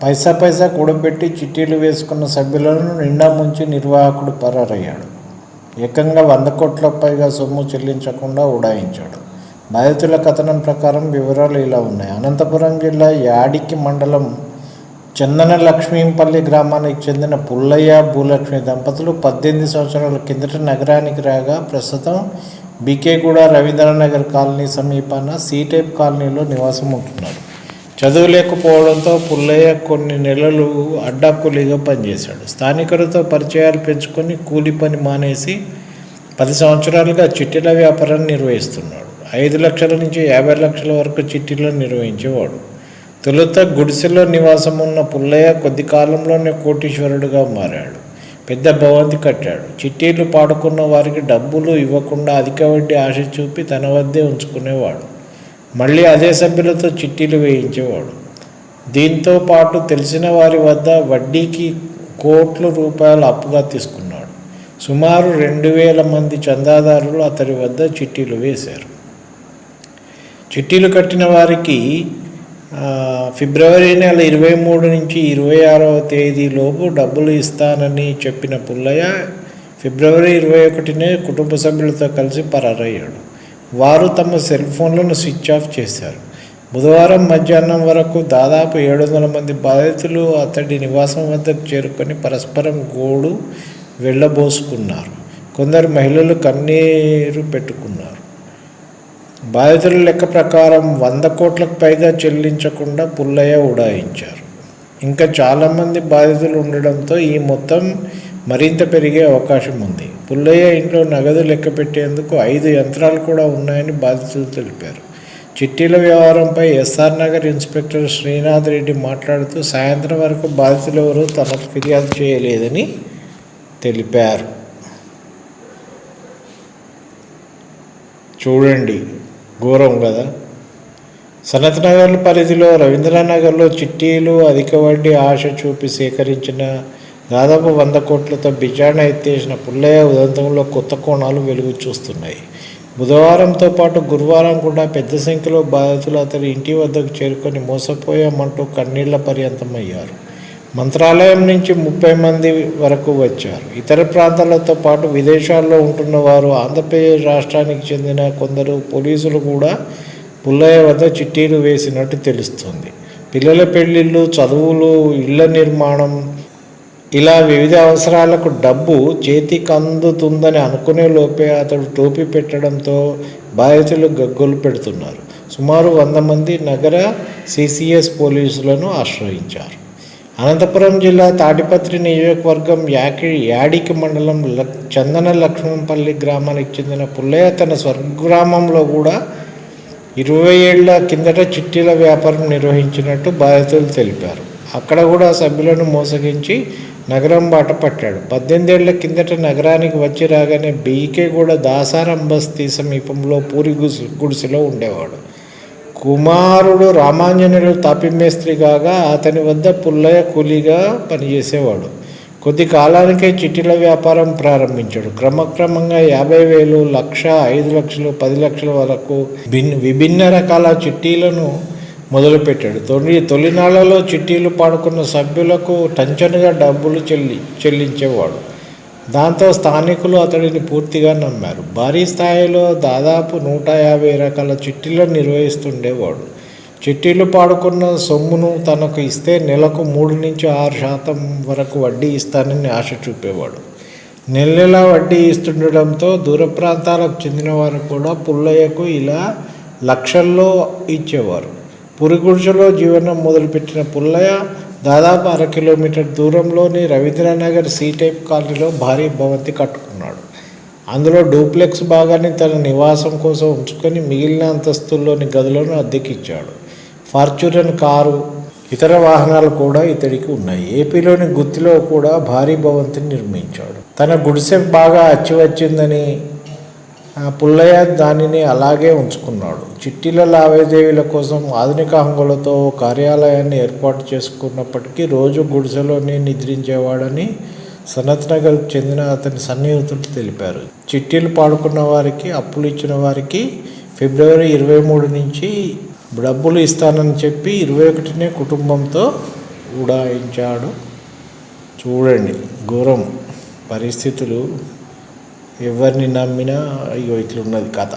పైసా పైసా కూడబెట్టి చిట్టీలు వేసుకున్న సభ్యులను నిండా ముంచి నిర్వాహకుడు పరారయ్యాడు. ఏకంగా 100 కోట్లకు పైగా సొమ్ము చెల్లించకుండా ఉడాయించాడు. బాధితుల కథనం ప్రకారం వివరాలు ఇలా ఉన్నాయి. అనంతపురం జిల్లా యాడికి మండలం చందన లక్ష్మీంపల్లి గ్రామానికి చెందిన పుల్లయ్య భూలక్ష్మి దంపతులు 18 సంవత్సరాల కిందట నగరానికి రాగా ప్రస్తుతం బీకేగూడ రవీంద్రనగర్ కాలనీ సమీపాన సీ-టైప్ కాలనీలో నివాసం ఉంటున్నారు. చదువు లేకపోవడంతో పుల్లయ్య కొన్ని నెలలు అడ్డా కూలీగా పనిచేశాడు. స్థానికులతో పరిచయాలు పెంచుకొని కూలి పని మానేసి 10 సంవత్సరాలుగా చిట్టీల వ్యాపారాన్ని నిర్వహిస్తున్నాడు. 5 లక్షల నుంచి 50 లక్షల వరకు చిట్టీలను నిర్వహించేవాడు. తొలుత గుడిసెలో నివాసం ఉన్న పుల్లయ్య కొద్ది కాలంలోనే కోటీశ్వరుడుగా మారాడు. పెద్ద భవంతి కట్టాడు. చిట్టీలు పాడుకున్న వారికి డబ్బులు ఇవ్వకుండా అధిక వడ్డీ ఆశ చూపి తన వద్దే ఉంచుకునేవాడు. మళ్ళీ అదే సభ్యులతో చిట్టీలు వేయించేవాడు. దీంతో పాటు తెలిసిన వారి వద్ద వడ్డీకి కోట్ల రూపాయలు అప్పుగా తీసుకున్నాడు. సుమారు 2000 మంది చందాదారులు అతడి వద్ద చిట్టీలు వేశారు. చిట్టీలు కట్టిన వారికి ఫిబ్రవరి నెల 23 నుంచి 26వ తేదీలోపు డబ్బులు ఇస్తానని చెప్పిన పుల్లయ్య ఫిబ్రవరి 21నే కుటుంబ సభ్యులతో కలిసి పరారయ్యాడు. వారు తమ సెల్ ఫోన్లను స్విచ్ ఆఫ్ చేశారు. బుధవారం మధ్యాహ్నం వరకు దాదాపు 700 మంది బాధితులు అతడి నివాసం వద్దకు చేరుకొని పరస్పరం గోడు వెళ్ళబోసుకున్నారు. కొందరు మహిళలు కన్నీరు పెట్టుకున్నారు. బాధితుల లెక్క ప్రకారం 100 కోట్లకు పైగా చెల్లించకుండా పుల్లయ్య ఉడాయించారు. ఇంకా చాలామంది బాధితులు ఉండడంతో ఈ మొత్తం మరింత పెరిగే అవకాశం ఉంది. పుల్లయ్య ఇంట్లో నగదు లెక్క పెట్టేందుకు 5 యంత్రాలు కూడా ఉన్నాయని బాధితులు తెలిపారు. చిట్టీల వ్యవహారంపై ఎస్ఆర్ నగర్ ఇన్స్పెక్టర్ శ్రీనాథ్ రెడ్డి మాట్లాడుతూ సాయంత్రం వరకు బాధితులు ఎవరూ తనకు ఫిర్యాదు చేయలేదని తెలిపారు. చూడండి, ఘోరం కదా. సనత్ నగర్ పరిధిలో రవీంద్రనగర్లో చిట్టీలు అధిక వడ్డీ ఆశ చూపి సేకరించిన దాదాపు 100 కోట్లతో బిచారణ ఎత్తేసిన పుల్లయ్య ఉదంతంలో కొత్త కోణాలు వెలుగు చూస్తున్నాయి. బుధవారంతో పాటు గురువారం కూడా పెద్ద సంఖ్యలో బాధితులు అతడి ఇంటి వద్దకు చేరుకొని మోసపోయామంటూ కన్నీళ్ల పర్యంతమయ్యారు. మంత్రాలయం నుంచి 30 మంది వరకు వచ్చారు. ఇతర ప్రాంతాలతో పాటు విదేశాల్లో ఉంటున్న వారు, ఆంధ్రప్రదేశ్ రాష్ట్రానికి చెందిన కొందరు పోలీసులు కూడా పుల్లయ్య వద్ద చిట్టీలు వేసినట్టు తెలుస్తుంది. పిల్లల పెళ్లిళ్ళు, చదువులు, ఇళ్ల నిర్మాణం ఇలా వివిధ అవసరాలకు డబ్బు చేతికి అందుతుందని అనుకునే లోపే అతడు టోపీ పెట్టడంతో బాధితులు గగ్గోలు పెడుతున్నారు. సుమారు 100 మంది నగర సిసిఎస్ పోలీసులను ఆశ్రయించారు. అనంతపురం జిల్లా తాడిపత్రి నియోజకవర్గం యాడికి మండలం చందన లక్ష్మీంపల్లి గ్రామానికి చెందిన పుల్లయ్య తన స్వగ్రామంలో కూడా 20 ఏళ్ల కిందట చిట్టీల వ్యాపారం నిర్వహించినట్టు బాధితులు తెలిపారు. అక్కడ కూడా సభ్యులను మోసగించి నగరం బాట పట్టాడు. 18 ఏళ్ల కిందట నగరానికి వచ్చి రాగానే బీకేగూడ దాసారం బస్తీ సమీపంలో పూరి గుడిసెలో ఉండేవాడు. కుమారుడు రామాంజనేయులు తాపీ కాగా అతని వద్ద పుల్లయ్య కూలీగా పనిచేసేవాడు. కొద్ది కాలానికే చిట్టీల వ్యాపారం ప్రారంభించాడు. క్రమక్రమంగా 50,000, 1,00,000, 5 లక్షలు, 10 లక్షల వరకు విభిన్న రకాల చిట్టీలను మొదలుపెట్టాడు. తొలినాళ్లలో చిట్టీలు పాడుకున్న సభ్యులకు టంచనుగా డబ్బులు చెల్లించేవాడు. దాంతో స్థానికులు అతడిని పూర్తిగా నమ్మారు. భారీ స్థాయిలో దాదాపు 150 రకాల చిట్టీలను నిర్వహిస్తుండేవాడు. చిట్టీలు పాడుకున్న సొమ్మును తనకు ఇస్తే నెలకు 3 నుంచి 6% వరకు వడ్డీ ఇస్తానని ఆశ చూపేవాడు. నెల వడ్డీ ఇస్తుండడంతో దూర ప్రాంతాలకు చెందిన వారు కూడా పుల్లయ్యకు ఇలా లక్షల్లో ఇచ్చేవారు. పురిగుడిసెలో జీవనం మొదలుపెట్టిన పుల్లయ్య దాదాపు 1/2 కిలోమీటర్ దూరంలోని రవీంద్రనగర్ సీ-టైప్ కాలనీలో భారీ భవంతి కట్టుకున్నాడు. అందులో డూప్లెక్స్ భాగాన్ని తన నివాసం కోసం ఉంచుకొని మిగిలిన అంతస్తుల్లోని గదులను అద్దెకిచ్చాడు. ఫార్చ్యూనర్ కారు, ఇతర వాహనాలు కూడా ఇతడికి ఉన్నాయి. ఏపీలోని గుత్తిలో కూడా భారీ భవంతిని నిర్మించాడు. తన గుడిసె బాగా అచ్చివచ్చిందని పుల్లయ్య దానిని అలాగే ఉంచుకున్నాడు. చిట్టీల లావాదేవీల కోసం ఆధునిక హంగులతో కార్యాలయాన్ని ఏర్పాటు చేసుకున్నప్పటికీ రోజు గుడిసెలోనే నిద్రించేవాడని సనత్ నగర్కు చెందిన అతని సన్నిహితులు తెలిపారు. చిట్టీలు పాడుకున్న వారికి, అప్పులు ఇచ్చిన వారికి ఫిబ్రవరి 23 నుంచి డబ్బులు ఇస్తానని చెప్పి 21నే కుటుంబంతో ఉడాయించాడో చూడండి. ఘోరం పరిస్థితులు. ఎవరిని నమ్మినా ఇగో ఇట్లున్నది కథ.